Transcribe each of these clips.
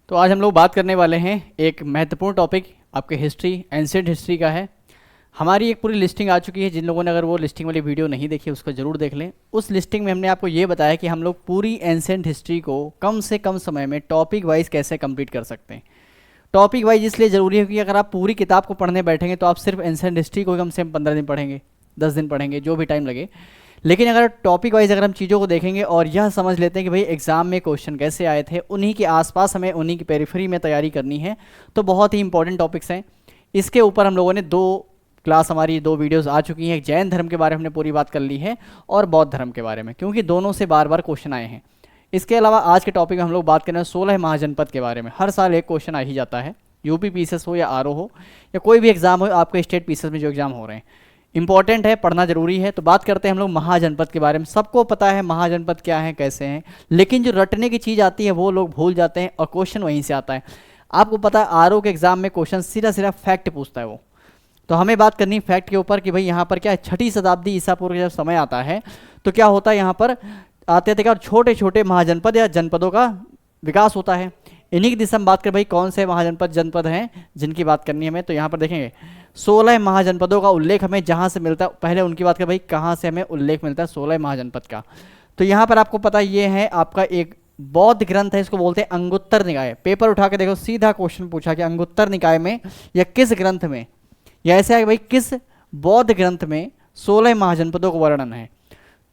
तो आज हम लोग बात करने वाले हैं एक महत्वपूर्ण टॉपिक आपके हिस्ट्री एंशिएंट हिस्ट्री का है। हमारी एक पूरी लिस्टिंग आ चुकी है। जिन लोगों ने अगर वो लिस्टिंग वाली वीडियो नहीं देखी उसको ज़रूर देख लें। उस लिस्टिंग में हमने आपको ये बताया कि हम लोग पूरी एंशिएंट हिस्ट्री को कम से कम समय में टॉपिक वाइज कैसे कंप्लीट कर सकते हैं। टॉपिक वाइज इसलिए ज़रूरी है कि अगर आप पूरी किताब को पढ़ने बैठेंगे तो आप सिर्फ एंशिएंट हिस्ट्री को कम से कम 15 दिन पढ़ेंगे, 10 दिन पढ़ेंगे, जो भी टाइम लगे। लेकिन अगर टॉपिक वाइज अगर हम चीज़ों को देखेंगे और यह समझ लेते हैं कि भाई एग्जाम में क्वेश्चन कैसे आए थे, उन्हीं के आसपास हमें उन्हीं की पेरिफेरी में तैयारी करनी है, तो बहुत ही इंपॉर्टेंट टॉपिक्स हैं। इसके ऊपर हम लोगों ने हमारी दो वीडियोस आ चुकी हैं। एक जैन धर्म के बारे में हमने पूरी बात कर ली है और बौद्ध धर्म के बारे में, क्योंकि दोनों से बार बार क्वेश्चन आए हैं। इसके अलावा आज के टॉपिक में हम लोग बात कर रहे हैं 16 महाजनपद के बारे में। हर साल एक क्वेश्चन आ ही जाता है, यूपी पीसीएस हो या आरओ हो या कोई भी एग्जाम हो, आपके स्टेट पीसीएस में जो एग्जाम हो रहे हैं, इंपॉर्टेंट है, पढ़ना जरूरी है। तो बात करते हैं हम लोग महाजनपद के बारे में। सबको पता है महाजनपद क्या है, कैसे हैं, लेकिन जो रटने की चीज़ आती है वो लोग भूल जाते हैं और क्वेश्चन वहीं से आता है। आपको पता है आरओ के एग्जाम में क्वेश्चन सीधा सीधा फैक्ट पूछता है वो। तो हमें बात करनी फैक्ट के ऊपर कि भाई यहाँ पर क्या है, 6ठी शताब्दी ईसा पूर्व का जब समय आता है तो क्या होता है, यहाँ पर आते थे और छोटे छोटे महाजनपद या जनपदों का विकास होता है। इन्हीं की दिशा में बात करें भाई कौन से महाजनपद जनपद हैं जिनकी बात करनी है हमें, तो यहाँ पर देखेंगे 16 महाजनपदों का उल्लेख हमें जहाँ से मिलता है। पहले उनकी बात करें भाई कहाँ से हमें उल्लेख मिलता है 16 महाजनपद का। तो यहाँ पर आपको पता ये है आपका एक बौद्ध ग्रंथ है, इसको बोलते हैं अंगुत्तर निकाय। पेपर उठा के देखो, सीधा क्वेश्चन पूछा कि अंगुत्तर निकाय में या किस ग्रंथ में, या ऐसे है भाई किस बौद्ध ग्रंथ में 16 महाजनपदों का वर्णन है।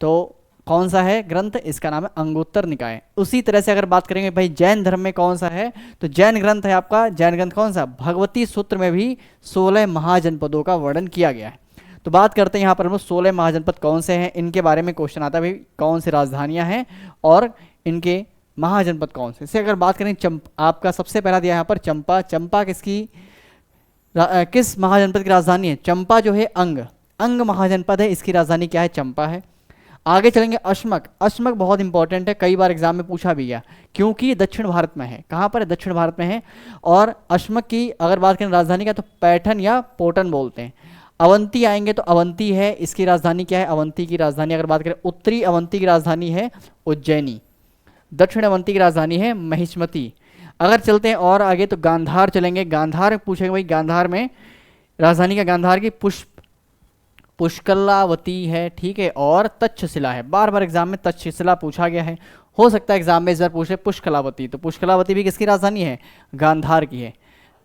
तो कौन सा है ग्रंथ, इसका नाम है अंगुत्तर निकाय। उसी तरह से अगर बात करेंगे भाई जैन धर्म में कौन सा है, तो जैन ग्रंथ है आपका, जैन ग्रंथ कौन सा, भगवती सूत्र में भी 16 महाजनपदों का वर्णन किया गया है। तो बात करते हैं यहाँ पर हम 16 महाजनपद कौन से हैं, इनके बारे में क्वेश्चन आता है भाई कौन सी राजधानियाँ हैं और इनके महाजनपद कौन से। से अगर बात करें आपका सबसे पहला दिया यहाँ पर चंपा। चंपा किस महाजनपद की राजधानी है, चंपा जो है अंग महाजनपद है, इसकी राजधानी क्या है, चंपा है। आगे चलेंगे अश्मक। अश्मक बहुत इंपॉर्टेंट है, कई बार एग्जाम में पूछा भी गया, क्योंकि ये दक्षिण भारत में है। कहाँ पर है, दक्षिण भारत में है। और अश्मक की अगर बात करें राजधानी का, तो पैठन या पोटन बोलते हैं। अवंती आएंगे तो अवंती है, इसकी राजधानी क्या है, अवंती की राजधानी अगर बात करें, उत्तरी अवंती की राजधानी है उज्जैनी, दक्षिण अवंती की राजधानी है महिष्मती। अगर चलते हैं और आगे तो गांधार चलेंगे। गांधार पूछेंगे भाई गांधार में राजधानी का, गांधार की पुष्कलावती है, ठीक है, और तक्षशिला है। बार बार एग्जाम में तक्षशिला पूछा गया है, हो सकता है एग्जाम में इस बार पूछे पुष्कलावती। तो पुष्कलावती भी किसकी राजधानी है, गांधार की है।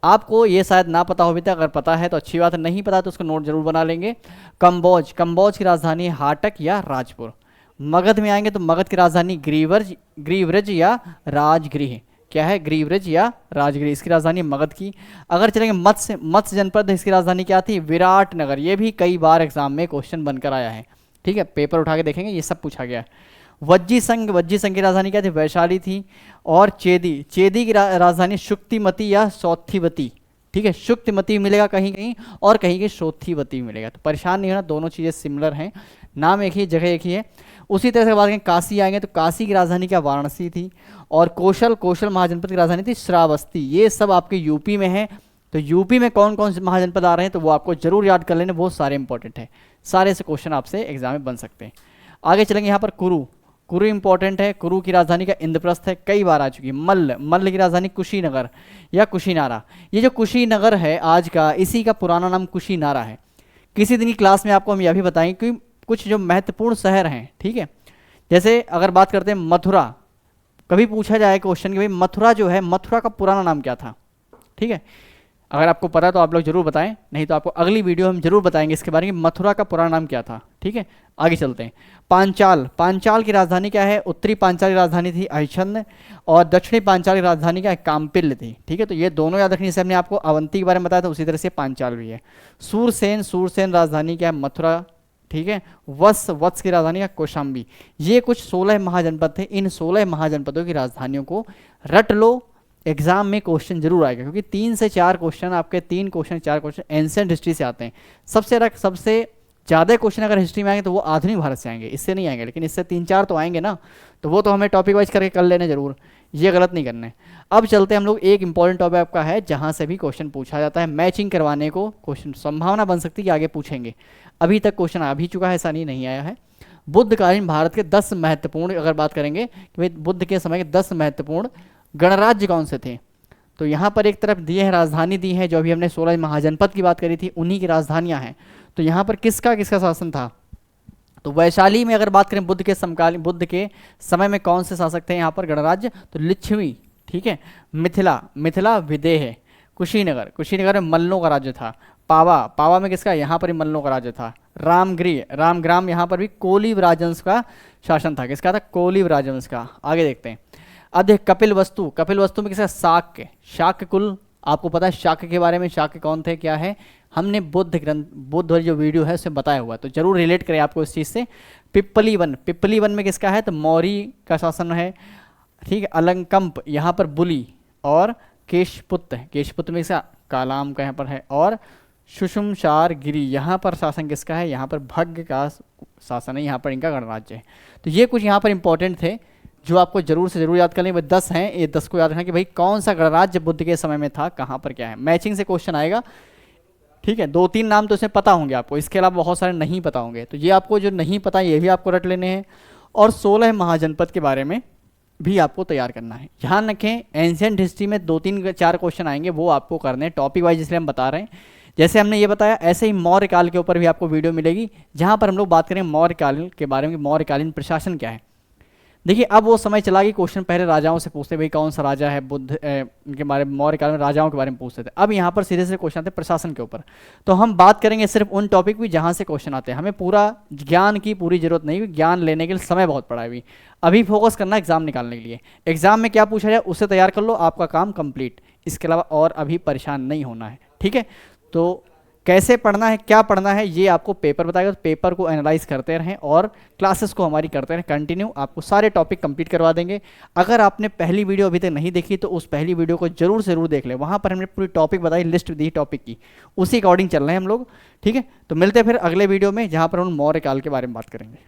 आपको ये शायद ना पता हो भी था, अगर पता है तो अच्छी बात है, नहीं पता तो उसको नोट जरूर बना लेंगे। कंबोज की राजधानी है हाटक या राजपुर। मगध में आएंगे तो मगध की राजधानी ग्रीव्रज या राजगृह, क्या है, ग्रीव्रज या राजगृह, इसकी राजधानी मगध की। अगर चलेंगे मत्स्य जनपद, इसकी राजधानी क्या थी, विराटनगर। ये भी कई बार एग्जाम में क्वेश्चन बनकर आया है, ठीक है, पेपर उठा के देखेंगे ये सब पूछा गया है। वज्जी संघ की राजधानी क्या थी, वैशाली थी। और चेदी की राजधानी शुक्तिमती या सौत्थिवती, ठीक है, शुक्तिमती मिलेगा कहीं कहीं और कहीं कहीं सौत्थिवती मिलेगा। तो परेशान नहीं होना, दोनों चीज़ें सिमिलर हैं, नाम एक ही, जगह एक ही है। उसी तरह से बात करें काशी आएंगे तो काशी की राजधानी क्या, वाराणसी थी। और कौशल महाजनपद की राजधानी थी श्रावस्ती। ये सब आपके यूपी में है। तो यूपी में कौन कौन से महाजनपद आ रहे हैं तो वो आपको जरूर याद कर लेने, बहुत सारे इंपॉर्टेंट है, सारे से क्वेश्चन आपसे एग्जाम में बन सकते हैं। आगे चलेंगे यहाँ पर कुरु इंपॉर्टेंट है। कुरु की राजधानी का इंद्रप्रस्थ है, कई बार आ चुकी है। मल्ल की राजधानी कुशीनगर या कुशीनारा। ये जो कुशीनगर है आज का, इसी का पुराना नाम कुशीनारा है। किसी दिन की क्लास में आपको हम यह भी बताएंगे कि कुछ जो महत्वपूर्ण शहर हैं, ठीक है, जैसे अगर बात करते हैं मथुरा, कभी पूछा जाए क्वेश्चन कि भाई मथुरा जो है, मथुरा का पुराना नाम क्या था, ठीक है, अगर आपको पता तो आप लोग जरूर बताएं, नहीं तो आपको अगली वीडियो हम जरूर बताएंगे इसके बारे में, मथुरा का पुराना नाम क्या था, ठीक है। आगे चलते हैं। पांचाल की राजधानी क्या है, उत्तरी पांचाल की राजधानी थी अहिछन्न और दक्षिणी पांचाल की राजधानी क्या है, काम्पिल्य थी, ठीक है। तो ये दोनों याद रखनी, से हमने आपको अवंती के बारे में बताया था, उसी तरह से पांचाल भी है। सूरसेन राजधानी क्या है, मथुरा, ठीक है। वत्स की राजधानी का कौशाम्बी। ये कुछ 16 महाजनपद थे। इन 16 महाजनपदों की राजधानियों को रट लो, एग्जाम में क्वेश्चन जरूर आएगा, क्योंकि 3 से 4 क्वेश्चन आपके 3 क्वेश्चन 4 क्वेश्चन एंशिएंट हिस्ट्री से आते हैं। सबसे ज़्यादा क्वेश्चन अगर हिस्ट्री में आएंगे तो वो आधुनिक भारत से आएंगे, इससे नहीं आएंगे, लेकिन इससे 3-4 तो आएंगे ना, तो वो तो हमें टॉपिक वाइज करके कर लेने जरूर, ये गलत नहीं करना है। अब चलते हैं हम लोग, एक इंपॉर्टेंट टॉपिक आपका है जहाँ से भी क्वेश्चन पूछा जाता है, मैचिंग करवाने को क्वेश्चन संभावना बन सकती है कि आगे पूछेंगे। अभी तक क्वेश्चन आ भी चुका है, ऐसा नहीं आया है। बुद्धकालीन भारत के 10 महत्वपूर्ण, अगर बात करेंगे कि भाई बुद्ध के समय के 10 महत्वपूर्ण गणराज्य कौन से थे, तो यहाँ पर एक तरफ दिए हैं राजधानी दी है, जो अभी हमने 16 महाजनपद की बात करी थी उन्हीं की राजधानियाँ हैं। तो यहाँ पर किसका किसका शासन था? तो वैशाली में अगर बात करें बुद्ध के समकालीन, बुद्ध के समय में कौन से शासक थे यहाँ पर गणराज्य? तो लिच्छवी, ठीक है। मिथिला, मिथिला विदेह। कुशीनगर, कुशीनगर में मल्लों का राज्य था। पावा, पावा में किसका? यहाँ पर ही मल्लों का राज्य था। रामगृह, रामग्राम, यहाँ पर भी कोलीव राजवंश का शासन था। किसका था? कोलीव राजवंश का। आगे देखते हैं। अब देख कपिल वस्तु, कपिल वस्तु में किसका? शाक्य, शाक्य कुल। आपको पता है शाक्य के बारे में, शाक्य कौन थे क्या है, हमने बुद्ध ग्रंथ, बुद्ध वाली जो वीडियो है उसमें बताया हुआ है, तो जरूर रिलेट करें आपको इस चीज़ से। पिप्पली वन, पिप्पली वन में किसका है? तो मौर्य का शासन है, ठीक है। अलंकंप, यहाँ पर बुली। और केशपुत्र, केशपुत्र में किसका? कालाम का यहाँ पर है। और सुषुमसार गिरी, यहाँ पर शासन किसका है? यहाँ पर भग्ग का शासन है, यहाँ पर इनका गणराज्य है। तो ये कुछ यहाँ पर इंपॉर्टेंट थे जो आपको जरूर से जरूर याद कर लें। भाई 10 हैं, ये 10 को याद रखना कि भाई कौन सा गणराज्य बुद्ध के समय में था, कहाँ पर क्या है। मैचिंग से क्वेश्चन आएगा, ठीक है। 2-3 नाम तो इसमें पता होंगे आपको, इसके अलावा बहुत सारे नहीं पता होंगे, तो ये आपको जो नहीं पता ये भी आपको रट लेने हैं। और 16 महाजनपद के बारे में भी आपको तैयार करना है। ध्यान रखें एंशियंट हिस्ट्री में 2-3-4 क्वेश्चन आएंगे, वो आपको करने हैं टॉपिक वाइज, इसलिए हम बता रहे हैं। जैसे हमने ये बताया ऐसे ही मौर्य काल के ऊपर भी आपको वीडियो मिलेगी, जहाँ पर हम लोग बात करें मौर्य काल के बारे में, मौर्यकालीन प्रशासन क्या है। देखिए अब वो समय चला कि क्वेश्चन पहले राजाओं से पूछते, भाई कौन सा राजा है बुद्ध इनके बारे में, मौर्य काल में राजाओं के बारे में पूछते थे। अब यहाँ पर सीधे से क्वेश्चन आते हैं प्रशासन के ऊपर। तो हम बात करेंगे सिर्फ उन टॉपिक भी जहाँ से क्वेश्चन आते हैं, हमें पूरा ज्ञान की पूरी जरूरत नहीं, ज्ञान लेने के लिए समय बहुत पड़ा है अभी। अभी फोकस करना एग्जाम निकालने के लिए, एग्जाम में क्या पूछा जाए उससे तैयार कर लो, आपका काम कंप्लीट। इसके अलावा और अभी परेशान नहीं होना है, ठीक है। तो कैसे पढ़ना है, क्या पढ़ना है, ये आपको पेपर बताएगा, तो पेपर को एनालाइज करते रहें और क्लासेस को हमारी करते रहें कंटिन्यू, आपको सारे टॉपिक कंप्लीट करवा देंगे। अगर आपने पहली वीडियो अभी तक नहीं देखी तो उस पहली वीडियो को जरूर से जरूर देख लें, वहाँ पर हमने पूरी टॉपिक बताई, लिस्ट दी टॉपिक की, उसी अकॉर्डिंग चल रहे हैं हम लोग, ठीक है। तो मिलते हैं फिर अगले वीडियो में, जहाँ पर हम मौर्य काल के बारे में बात करेंगे।